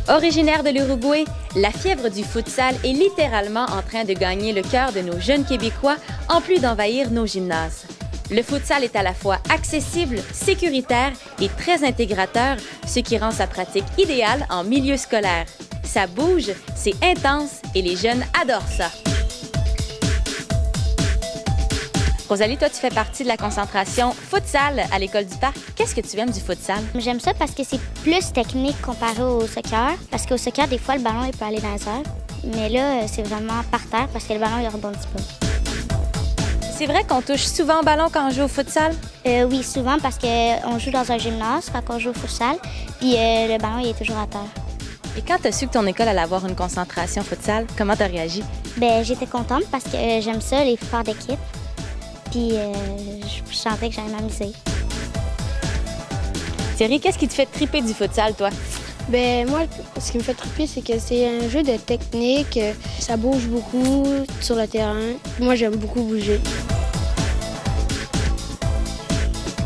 Originaire de l'Uruguay, la fièvre du futsal est littéralement en train de gagner le cœur de nos jeunes Québécois, en plus d'envahir nos gymnases. Le futsal est à la fois accessible, sécuritaire et très intégrateur, ce qui rend sa pratique idéale en milieu scolaire. Ça bouge, c'est intense et les jeunes adorent ça. Rosalie, toi, tu fais partie de la concentration futsal à l'École du Parc. Qu'est-ce que tu aimes du futsal? J'aime ça parce que c'est plus technique comparé au soccer. Parce qu'au soccer, des fois, le ballon il peut aller dans les airs. Mais là, c'est vraiment par terre parce que le ballon, il rebondit pas. C'est vrai qu'on touche souvent au ballon quand on joue au futsal? Oui, souvent parce qu'on joue dans un gymnase quand on joue au futsal. Puis le ballon, il est toujours à terre. Et quand tu as su que ton école allait avoir une concentration futsal, comment tu as réagi? Bien, j'étais contente parce que j'aime ça, les sports d'équipe. Puis je sentais que j'allais m'amuser. Thierry, qu'est-ce qui te fait triper du futsal, toi? Ben moi, ce qui me fait triper, c'est que c'est un jeu de technique. Ça bouge beaucoup sur le terrain. Moi, j'aime beaucoup bouger.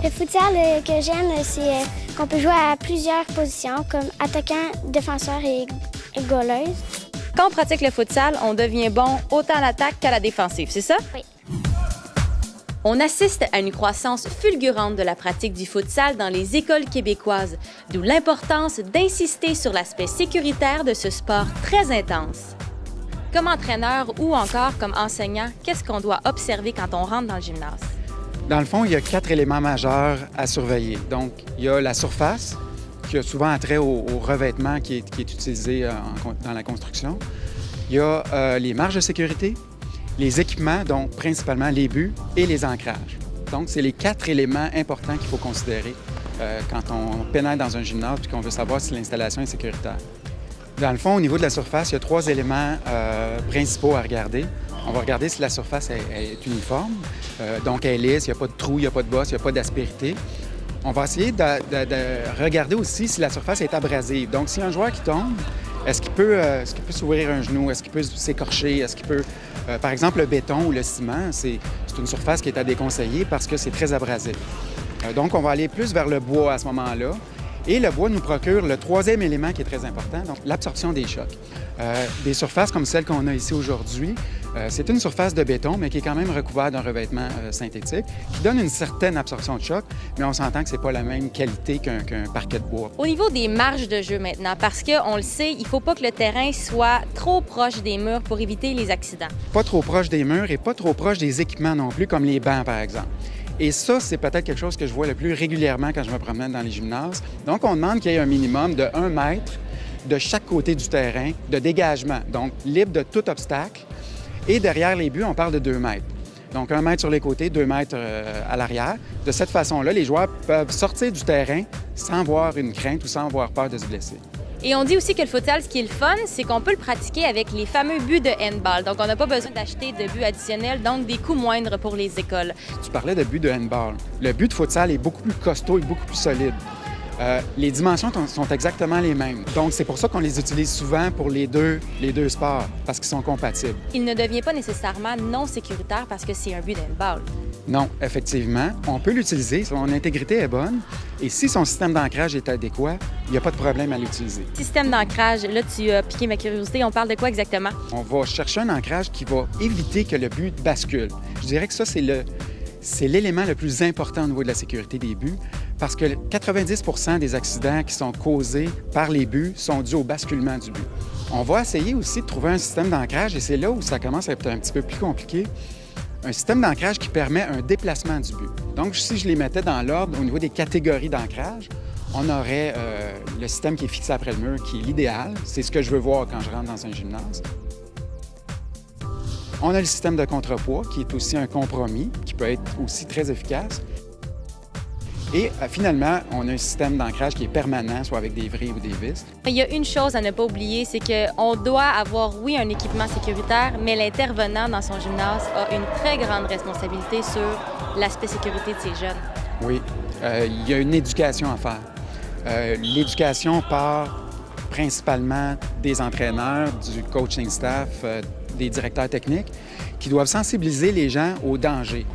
Le futsal que j'aime, c'est qu'on peut jouer à plusieurs positions, comme attaquant, défenseur et goaleuse. Quand on pratique le futsal, on devient bon autant à l'attaque qu'à la défensive, c'est ça? Oui. On assiste à une croissance fulgurante de la pratique du futsal dans les écoles québécoises, d'où l'importance d'insister sur l'aspect sécuritaire de ce sport très intense. Comme entraîneur ou encore comme enseignant, qu'est-ce qu'on doit observer quand on rentre dans le gymnase? Dans le fond, il y a 4 éléments majeurs à surveiller. Donc, il y a la surface, qui a souvent trait au revêtement qui est utilisé dans la construction. Il y a les marges de sécurité, les équipements, donc principalement les buts et les ancrages. Donc, c'est les 4 éléments importants qu'il faut considérer quand on pénètre dans un gymnase et qu'on veut savoir si l'installation est sécuritaire. Dans le fond, au niveau de la surface, il y a 3 éléments principaux à regarder. On va regarder si la surface est uniforme, donc elle est lisse, il n'y a pas de trou, il n'y a pas de bosse, il n'y a pas d'aspérité. On va essayer de regarder aussi si la surface est abrasive. Donc, si un joueur qui tombe, est-ce qu'il peut s'ouvrir un genou? Est-ce qu'il peut s'écorcher? Est-ce qu'il peut... par exemple, le béton ou le ciment, c'est une surface qui est à déconseiller parce que c'est très abrasif. Donc, on va aller plus vers le bois à ce moment-là. Et le bois nous procure le 3e élément qui est très important, donc l'absorption des chocs. Des surfaces comme celle qu'on a ici aujourd'hui, c'est une surface de béton, mais qui est quand même recouverte d'un revêtement synthétique, qui donne une certaine absorption de choc, mais on s'entend que c'est pas la même qualité qu'un parquet de bois. Au niveau des marges de jeu maintenant, parce qu'on le sait, il ne faut pas que le terrain soit trop proche des murs pour éviter les accidents. Pas trop proche des murs et pas trop proche des équipements non plus, comme les bancs, par exemple. Et ça, c'est peut-être quelque chose que je vois le plus régulièrement quand je me promène dans les gymnases. Donc, on demande qu'il y ait un minimum de 1 mètre de chaque côté du terrain de dégagement, donc libre de tout obstacle. Et derrière les buts, on parle de 2 mètres. Donc, 1 mètre sur les côtés, 2 mètres à l'arrière. De cette façon-là, les joueurs peuvent sortir du terrain sans avoir une crainte ou sans avoir peur de se blesser. Et on dit aussi que le futsal, ce qui est le fun, c'est qu'on peut le pratiquer avec les fameux buts de handball. Donc, on n'a pas besoin d'acheter de buts additionnels, donc des coûts moindres pour les écoles. Tu parlais de but de handball. Le but de futsal est beaucoup plus costaud et beaucoup plus solide. Les dimensions sont exactement les mêmes. Donc, c'est pour ça qu'on les utilise souvent pour les deux sports, parce qu'ils sont compatibles. Il ne devient pas nécessairement non sécuritaire parce que c'est un but de handball. Non, effectivement, on peut l'utiliser, son intégrité est bonne, et si son système d'ancrage est adéquat, il n'y a pas de problème à l'utiliser. Système d'ancrage, là, tu as piqué ma curiosité. On parle de quoi exactement? On va chercher un ancrage qui va éviter que le but bascule. Je dirais que ça, c'est l'élément le plus important au niveau de la sécurité des buts, parce que 90 % des accidents qui sont causés par les buts sont dus au basculement du but. On va essayer aussi de trouver un système d'ancrage, et c'est là où ça commence à être un petit peu plus compliqué. Un système d'ancrage qui permet un déplacement du but. Donc, si je les mettais dans l'ordre au niveau des catégories d'ancrage, on aurait le système qui est fixé après le mur, qui est l'idéal. C'est ce que je veux voir quand je rentre dans un gymnase. On a le système de contrepoids, qui est aussi un compromis, qui peut être aussi très efficace. Et finalement, on a un système d'ancrage qui est permanent, soit avec des vrilles ou des vis. Il y a une chose à ne pas oublier, c'est qu'on doit avoir, oui, un équipement sécuritaire, mais l'intervenant dans son gymnase a une très grande responsabilité sur l'aspect sécurité de ces jeunes. Oui, il y a une éducation à faire. L'éducation part principalement des entraîneurs, du coaching staff, des directeurs techniques, qui doivent sensibiliser les gens aux dangers.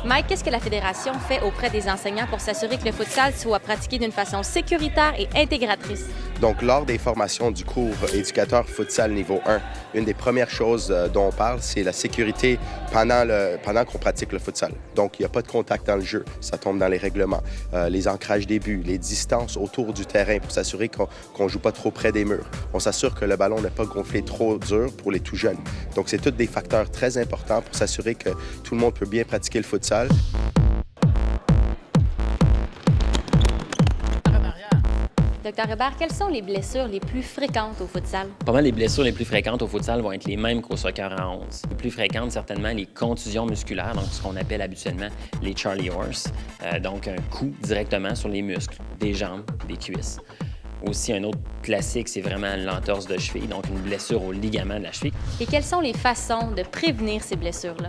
Mike, qu'est-ce que la Fédération fait auprès des enseignants pour s'assurer que le futsal soit pratiqué d'une façon sécuritaire et intégratrice? Donc, lors des formations du cours éducateur futsal niveau 1, une des premières choses dont on parle, c'est la sécurité pendant qu'on pratique le futsal. Donc, il n'y a pas de contact dans le jeu, ça tombe dans les règlements. Les ancrages des buts, les distances autour du terrain pour s'assurer qu'on ne joue pas trop près des murs. On s'assure que le ballon n'est pas gonflé trop dur pour les tout jeunes. Donc, c'est tous des facteurs très importants pour s'assurer que tout le monde peut bien pratiquer le futsal. Dr Hébert, quelles sont les blessures les plus fréquentes au futsal? Pas mal les blessures les plus fréquentes au futsal vont être les mêmes qu'au soccer à 11. Les plus fréquentes, certainement, les contusions musculaires, donc ce qu'on appelle habituellement les Charlie Horse, donc un coup directement sur les muscles, des jambes, des cuisses. Aussi, un autre classique, c'est vraiment l'entorse de cheville, donc une blessure au ligament de la cheville. Et quelles sont les façons de prévenir ces blessures-là?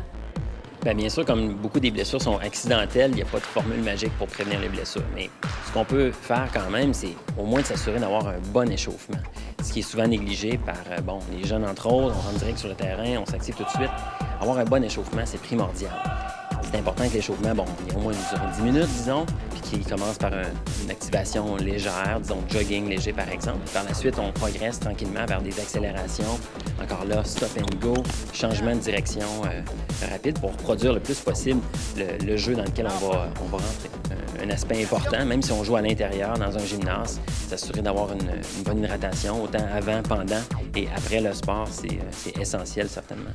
Bien sûr, comme beaucoup des blessures sont accidentelles, il n'y a pas de formule magique pour prévenir les blessures. Mais ce qu'on peut faire quand même, c'est au moins de s'assurer d'avoir un bon échauffement. Ce qui est souvent négligé par les jeunes, entre autres. On rentre direct sur le terrain, on s'active tout de suite. Avoir un bon échauffement, c'est primordial. C'est important que l'échauffement, il y a au moins 10 minutes, disons, puis qu'il commence par une activation légère, disons jogging léger par exemple. Par la suite, on progresse tranquillement vers des accélérations. Encore là, stop and go, changement de direction rapide pour produire le plus possible le jeu dans lequel on va rentrer. Un aspect important, même si on joue à l'intérieur dans un gymnase, s'assurer d'avoir une bonne hydratation, autant avant, pendant et après le sport, c'est essentiel certainement.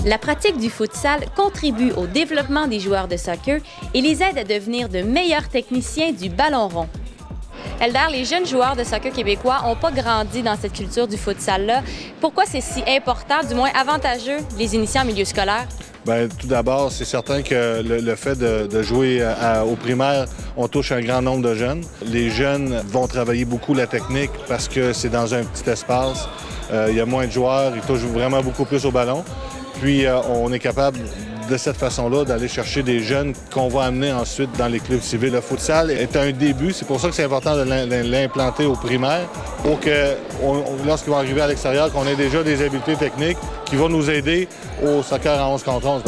La pratique du futsal contribue au développement des joueurs de soccer et les aide à devenir de meilleurs techniciens du ballon rond. Eldar, les jeunes joueurs de soccer québécois n'ont pas grandi dans cette culture du futsal-là. Pourquoi c'est si important, du moins avantageux, les initier en milieu scolaire? Bien, tout d'abord, c'est certain que le fait de jouer au primaire, on touche un grand nombre de jeunes. Les jeunes vont travailler beaucoup la technique parce que c'est dans un petit espace. Il y a moins de joueurs, ils touchent vraiment beaucoup plus au ballon. Puis, on est capable, de cette façon-là, d'aller chercher des jeunes qu'on va amener ensuite dans les clubs civils. Le futsal est un début. C'est pour ça que c'est important de l'implanter au primaire pour que, lorsqu'ils vont arriver à l'extérieur, qu'on ait déjà des habiletés techniques qui vont nous aider au soccer à 11 contre 11.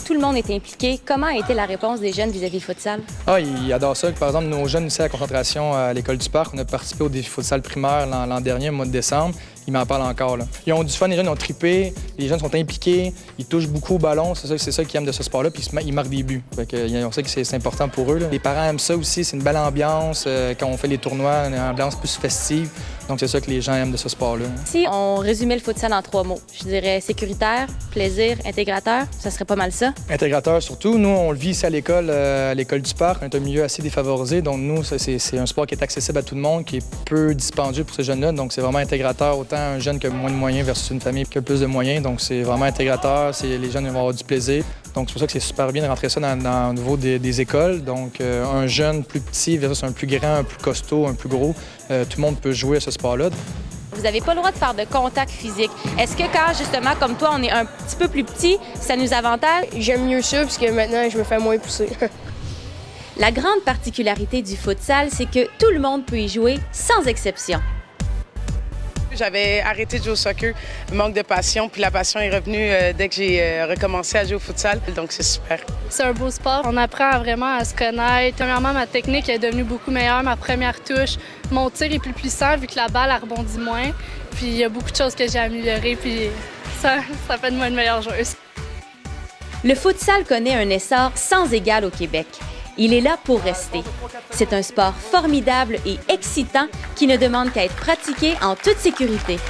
Tout le monde est impliqué. Comment a été la réponse des jeunes vis-à-vis du futsal? Ils adorent ça. Par exemple, nos jeunes ici à la concentration à l'École du Parc, on a participé au défi futsal primaire l'an dernier, au mois de décembre. Ils m'en parlent encore. Là. Ils ont du fun, les jeunes ont trippé, les jeunes sont impliqués, ils touchent beaucoup au ballon, c'est ça qu'ils aiment de ce sport-là, puis ils marquent des buts. On sait que c'est important pour eux. Là. Les parents aiment ça aussi, c'est une belle ambiance. Quand on fait les tournois, une ambiance plus festive. Donc c'est ça que les gens aiment de ce sport-là. Si on résumait le futsal en 3 mots, je dirais sécuritaire, plaisir, intégrateur, ça serait pas mal ça? Intégrateur surtout. Nous, on le vit ici à l'École du Parc. On est un milieu assez défavorisé, donc nous, c'est un sport qui est accessible à tout le monde, qui est peu dispendieux pour ces jeunes-là. Donc c'est vraiment intégrateur, autant un jeune qui a moins de moyens versus une famille qui a plus de moyens. Donc c'est vraiment intégrateur, les jeunes vont avoir du plaisir. Donc c'est pour ça que c'est super bien de rentrer ça au niveau des écoles. Donc un jeune plus petit versus un plus grand, un plus costaud, un plus gros, tout le monde peut jouer à ce sport-là. Vous n'avez pas le droit de faire de contact physique. Est-ce que quand, justement, comme toi, on est un petit peu plus petit, ça nous avantage? J'aime mieux ça parce que maintenant, je me fais moins pousser. La grande particularité du futsal, c'est que tout le monde peut y jouer sans exception. J'avais arrêté de jouer au soccer, manque de passion, puis la passion est revenue dès que j'ai recommencé à jouer au futsal, donc c'est super. C'est un beau sport, on apprend vraiment à se connaître. Premièrement, ma technique est devenue beaucoup meilleure, ma première touche, mon tir est plus puissant vu que la balle a rebondi moins, puis il y a beaucoup de choses que j'ai améliorées, puis ça fait de moi une meilleure joueuse. Le futsal connaît un essor sans égal au Québec. Il est là pour rester. C'est un sport formidable et excitant qui ne demande qu'à être pratiqué en toute sécurité.